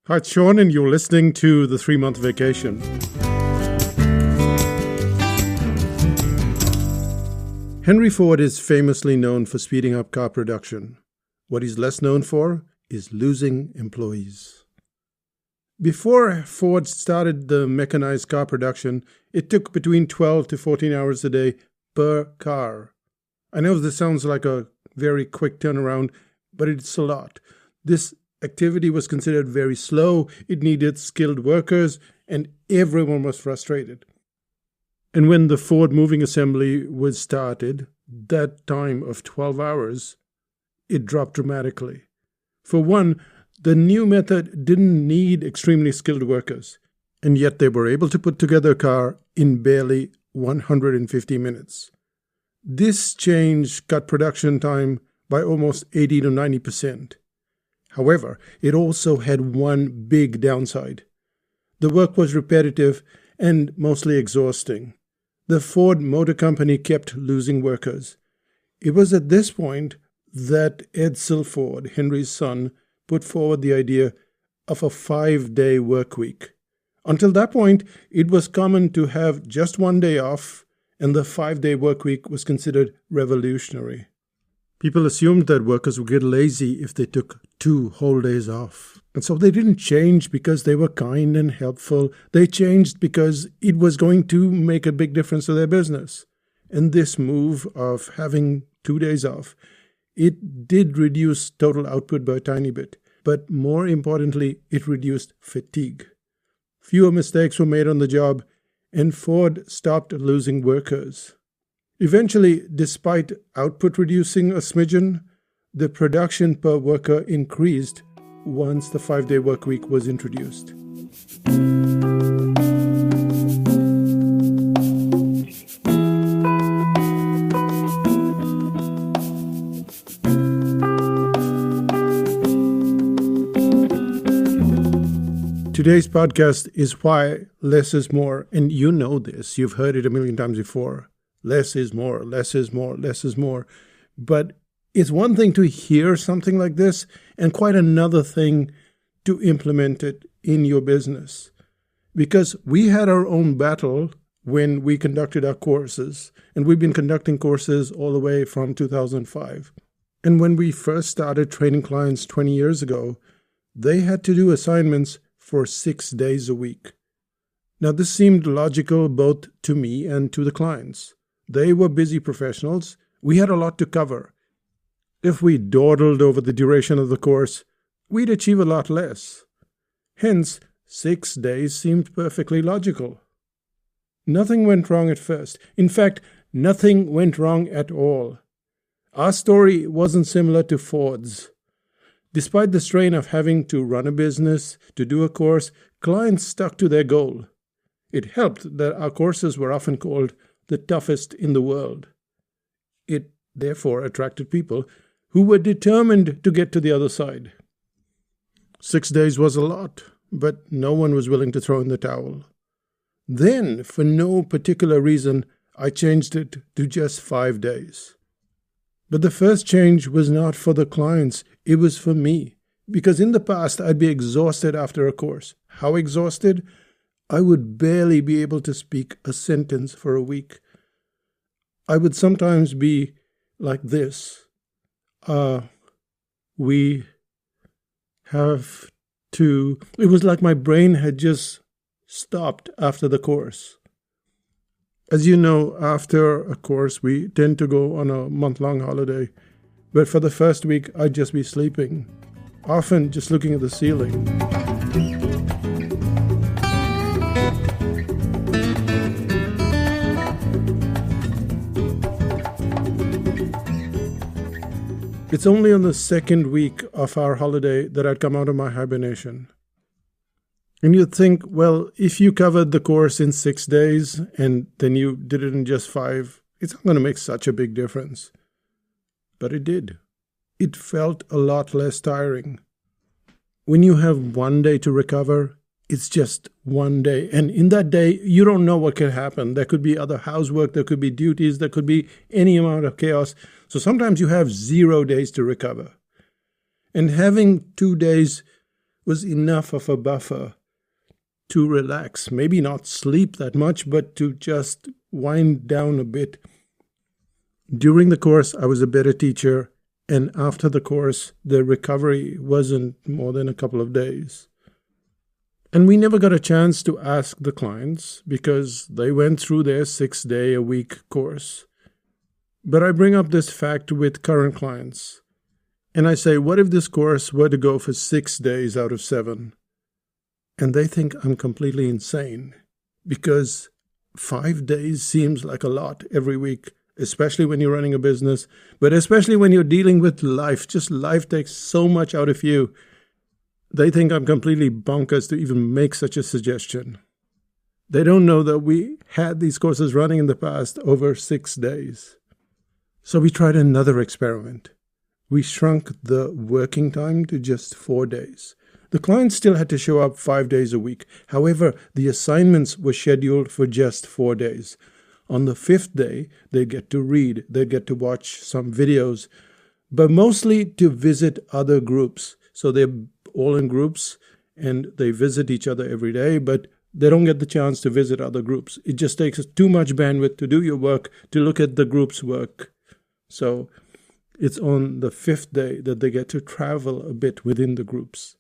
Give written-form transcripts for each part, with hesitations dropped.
Hi, it's Sean, and you're listening to The 3-Month Vacation. Henry Ford is famously known for speeding up car production. What he's less known for is losing employees. Before Ford started the mechanized car production, it took between 12 to 14 hours a day per car. I know this sounds like a very quick turnaround, but it's a lot. This activity was considered very slow, it needed skilled workers, and everyone was frustrated. And when the Ford moving assembly was started, that time of 12 hours, it dropped dramatically. For one, the new method didn't need extremely skilled workers, and yet they were able to put together a car in barely 150 minutes. This change cut production time by almost 80 to 90%. However, it also had one big downside. The work was repetitive and mostly exhausting. The Ford Motor Company kept losing workers. It was at this point that Edsel Ford, Henry's son, put forward the idea of a 5-day work week. Until that point, it was common to have just one day off, and the 5-day work week was considered revolutionary. People assumed that workers would get lazy if they took 2 whole days off. And so they didn't change because they were kind and helpful. They changed because it was going to make a big difference to their business. And this move of having 2 days off, it did reduce total output by a tiny bit. But more importantly, it reduced fatigue. Fewer mistakes were made on the job, and Ford stopped losing workers. Eventually, despite output reducing a smidgen, the production per worker increased once the 5-day work week was introduced. Today's podcast is why less is more, and you know this. You've heard it a million times before. Less is more, less is more, less is more. But it's one thing to hear something like this and quite another thing to implement it in your business. Because we had our own battle when we conducted our courses, and we've been conducting courses all the way from 2005. And when we first started training clients 20 years ago, they had to do assignments for 6 days a week. Now, this seemed logical both to me and to the clients. They were busy professionals. We had a lot to cover. If we dawdled over the duration of the course, we'd achieve a lot less. Hence, 6 days seemed perfectly logical. Nothing went wrong at first. In fact, nothing went wrong at all. Our story wasn't similar to Ford's. Despite the strain of having to run a business, to do a course, clients stuck to their goal. It helped that our courses were often called the toughest in the world. It therefore attracted people who were determined to get to the other side. 6 days was a lot, but no one was willing to throw in the towel. Then, for no particular reason, I changed it to just 5 days. But the first change was not for the clients, it was for me. Because in the past, I'd be exhausted after a course. How exhausted? I would barely be able to speak a sentence for a week. I would sometimes be like this. We have to... It was like my brain had just stopped after the course. As you know, after a course, we tend to go on a month-long holiday. But for the first week, I'd just be sleeping, often just looking at the ceiling. It's only on the second week of our holiday that I'd come out of my hibernation. And you'd think, well, if you covered the course in 6 days and then you did it in just 5, it's not going to make such a big difference. But it did. It felt a lot less tiring. When you have 1 day to recover, it's just 1 day. And in that day, you don't know what could happen. There could be other housework, there could be duties, there could be any amount of chaos. So sometimes you have 0 days to recover. And having 2 days was enough of a buffer to relax, maybe not sleep that much, but to just wind down a bit. During the course, I was a better teacher, and after the course, the recovery wasn't more than a couple of days. And we never got a chance to ask the clients because they went through their 6-day-a-week course. But I bring up this fact with current clients. And I say, what if this course were to go for 6 days out of 7? And they think I'm completely insane because 5 days seems like a lot every week, especially when you're running a business, but especially when you're dealing with life. Just life takes so much out of you. They think I'm completely bonkers to even make such a suggestion. They don't know that we had these courses running in the past over 6 days. So we tried another experiment. We shrunk the working time to just 4 days. The clients still had to show up 5 days a week. However, the assignments were scheduled for just 4 days. On the 5th day, they get to read, they get to watch some videos, but mostly to visit other groups. So they're all in groups and they visit each other every day, but they don't get the chance to visit other groups. It just takes too much bandwidth to do your work, to look at the group's work. So it's on the 5th day that they get to travel a bit within the groups.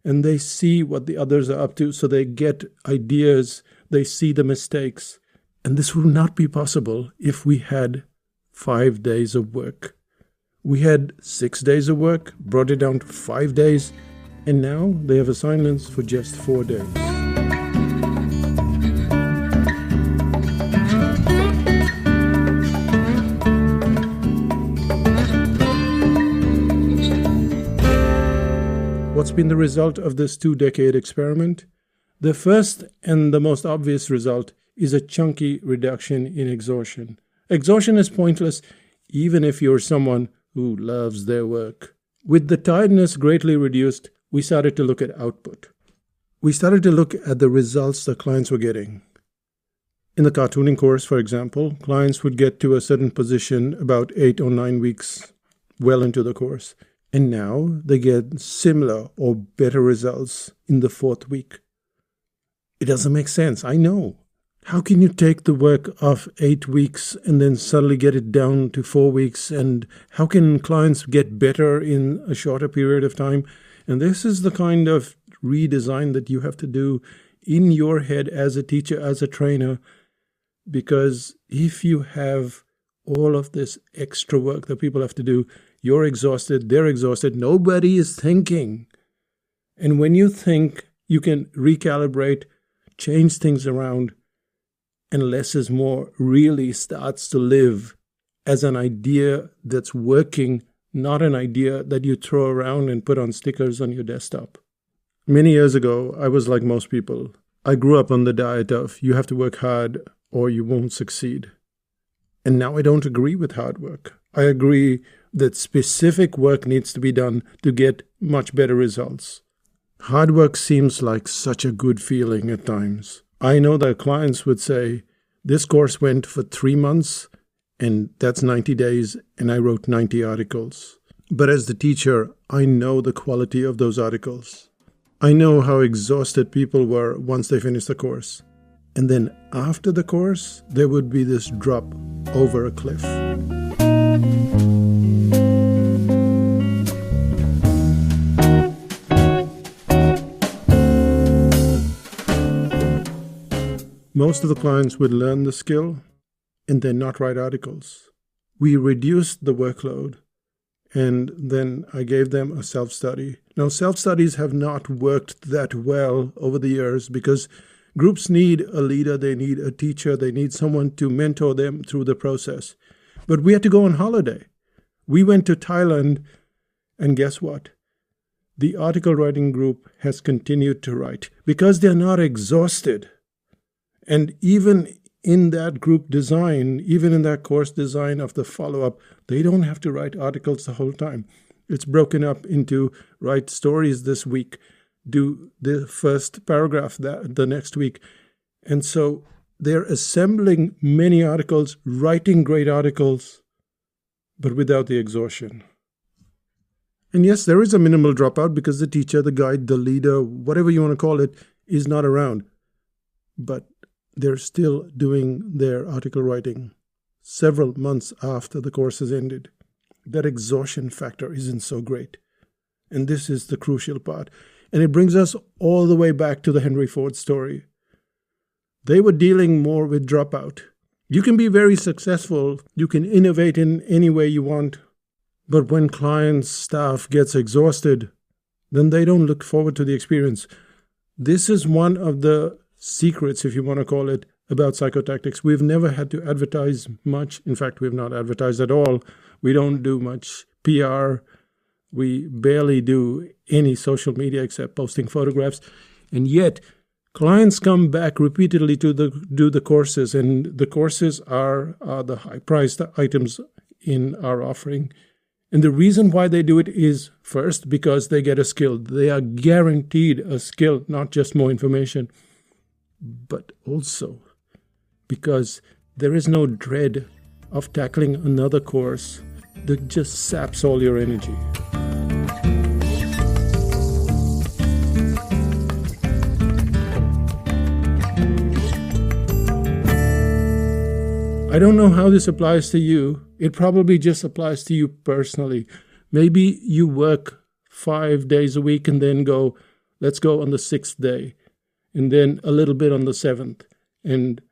And they see what the others are up to, so they get ideas, they see the mistakes. And this would not be possible if we had 5 days of work. We had 6 days of work, brought it down to 5 days, and now they have assignments for just 4 days. What's been the result of this 2-decade experiment? The first and the most obvious result is a chunky reduction in exhaustion. Exhaustion is pointless even if you're someone who loves their work. With the tiredness greatly reduced, we started to look at output. We started to look at the results the clients were getting. In the cartooning course, for example, clients would get to a certain position about 8 or 9 weeks well into the course. And now they get similar or better results in the 4th week. It doesn't make sense, I know. How can you take the work of 8 weeks and then suddenly get it down to 4 weeks? And how can clients get better in a shorter period of time? And this is the kind of redesign that you have to do in your head as a teacher, as a trainer, because if you have all of this extra work that people have to do, you're exhausted, they're exhausted, nobody is thinking. And when you think, you can recalibrate, change things around, and less is more really starts to live as an idea that's working, not an idea that you throw around and put on stickers on your desktop. Many years ago, I was like most people. I grew up on the diet of you have to work hard or you won't succeed. And now I don't agree with hard work. I agree that specific work needs to be done to get much better results. Hard work seems like such a good feeling at times. I know that clients would say, this course went for 3 months, and that's 90 days, and I wrote 90 articles. But as the teacher, I know the quality of those articles. I know how exhausted people were once they finished the course. And then after the course, there would be this drop over a cliff. Most of the clients would learn the skill and then not write articles. We reduced the workload and then I gave them a self-study. Now, self-studies have not worked that well over the years because groups need a leader, they need a teacher, they need someone to mentor them through the process. But we had to go on holiday. We went to Thailand, and guess what? The article writing group has continued to write because they're not exhausted. And even in that group design, even in that course design of the follow-up, they don't have to write articles the whole time. It's broken up into write stories this week, do the first paragraph the next week. And so they're assembling many articles, writing great articles, but without the exhaustion. And yes, there is a minimal dropout because the teacher, the guide, the leader, whatever you want to call it, is not around. But they're still doing their article writing several months after the course has ended. That exhaustion factor isn't so great. And this is the crucial part. And it brings us all the way back to the Henry Ford story. They were dealing more with dropout. You can be very successful. You can innovate in any way you want. But when clients' staff gets exhausted, then they don't look forward to the experience. This is one of the secrets, if you want to call it, about psychotactics. We've never had to advertise much. In fact, we've not advertised at all. We don't do much PR. We barely do any social media except posting photographs. And yet, clients come back repeatedly to do the courses, and the courses are the high-priced items in our offering. And the reason why they do it is, first, because they get a skill. They are guaranteed a skill, not just more information, but also because there is no dread of tackling another course that just saps all your energy. I don't know how this applies to you. It probably just applies to you personally. Maybe you work 5 days a week and then let's go on the 6th day, and then a little bit on the 7th. And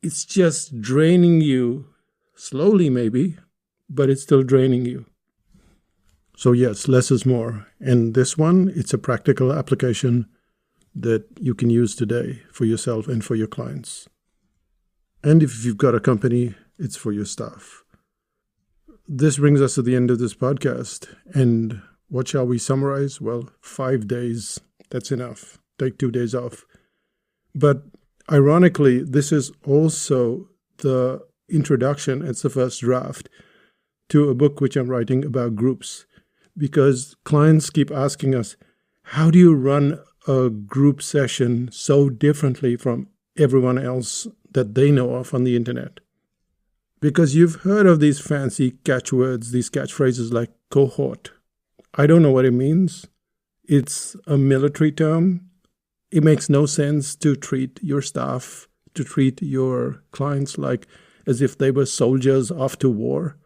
it's just draining you, slowly maybe, but it's still draining you. So yes, less is more. And this one, it's a practical application that you can use today for yourself and for your clients. And if you've got a company, it's for your staff. This brings us to the end of this podcast. And what shall we summarize? Well, 5 days, that's enough. Take 2 days off. But ironically, this is also the introduction, it's the first draft, to a book which I'm writing about groups. Because clients keep asking us, how do you run a group session so differently from everyone else that they know of on the internet? Because you've heard of these fancy catchwords, these catchphrases like cohort. I don't know what it means. It's a military term. It makes no sense to treat your staff, to treat your clients like as if they were soldiers off to war.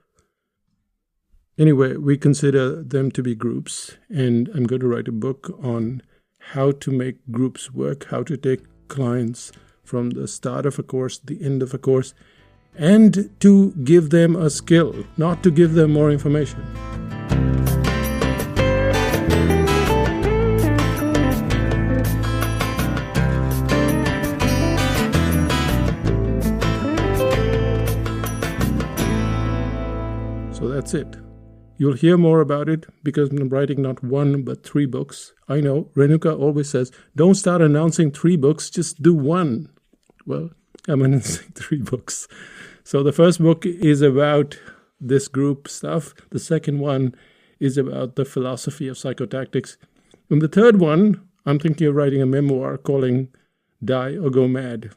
Anyway, we consider them to be groups, and I'm going to write a book on how to make groups work, how to take clients from the start of a course to the end of a course, and to give them a skill, not to give them more information. So that's it. You'll hear more about it because I'm writing not 1 but 3 books. I know, Renuka always says, don't start announcing 3 books, just do 1. Well, I'm announcing 3 books. So the first book is about this group stuff. The second one is about the philosophy of psychotactics. And the third one, I'm thinking of writing a memoir calling Die or Go Mad.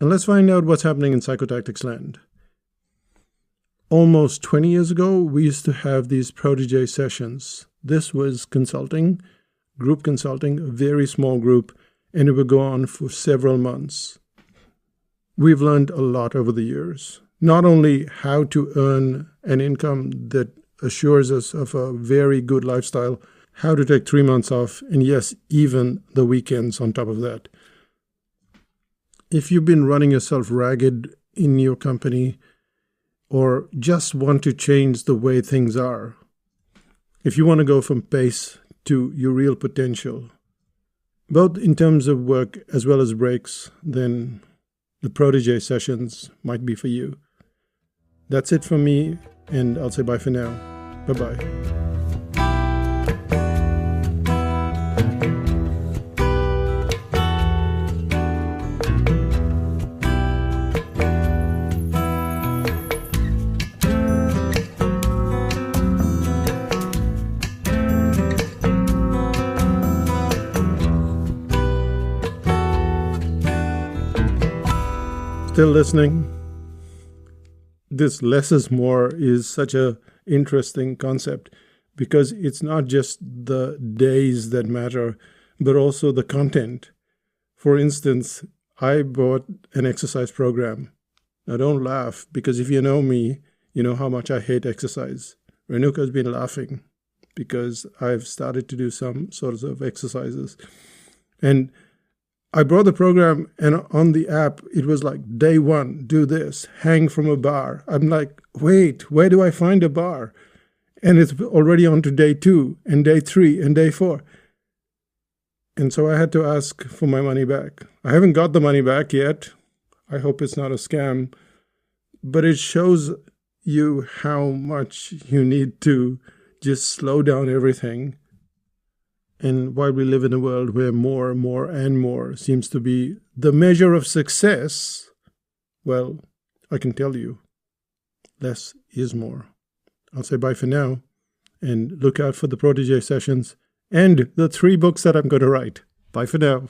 And let's find out what's happening in psychotactics land. Almost 20 years ago, we used to have these protege sessions. This was consulting, group consulting, a very small group, and it would go on for several months. We've learned a lot over the years. Not only how to earn an income that assures us of a very good lifestyle, how to take 3 months off, and yes, even the weekends on top of that. If you've been running yourself ragged in your company, or just want to change the way things are, if you want to go from pace to your real potential, both in terms of work as well as breaks, then the protege sessions might be for you. That's it from me, and I'll say bye for now. Bye-bye. Still listening? This less is more is such an interesting concept because it's not just the days that matter, but also the content. For instance, I bought an exercise program. Now don't laugh, because if you know me, you know how much I hate exercise. Renuka's been laughing because I've started to do some sorts of exercises. And I brought the program, and on the app, it was like, day 1, do this, hang from a bar. I'm like, wait, where do I find a bar? And it's already on to day 2, and day 3, and day 4. And so I had to ask for my money back. I haven't got the money back yet. I hope it's not a scam. But it shows you how much you need to just slow down everything. And while we live in a world where more and more and more seems to be the measure of success, well, I can tell you, less is more. I'll say bye for now, and look out for the Protégé sessions and the 3 books that I'm going to write. Bye for now.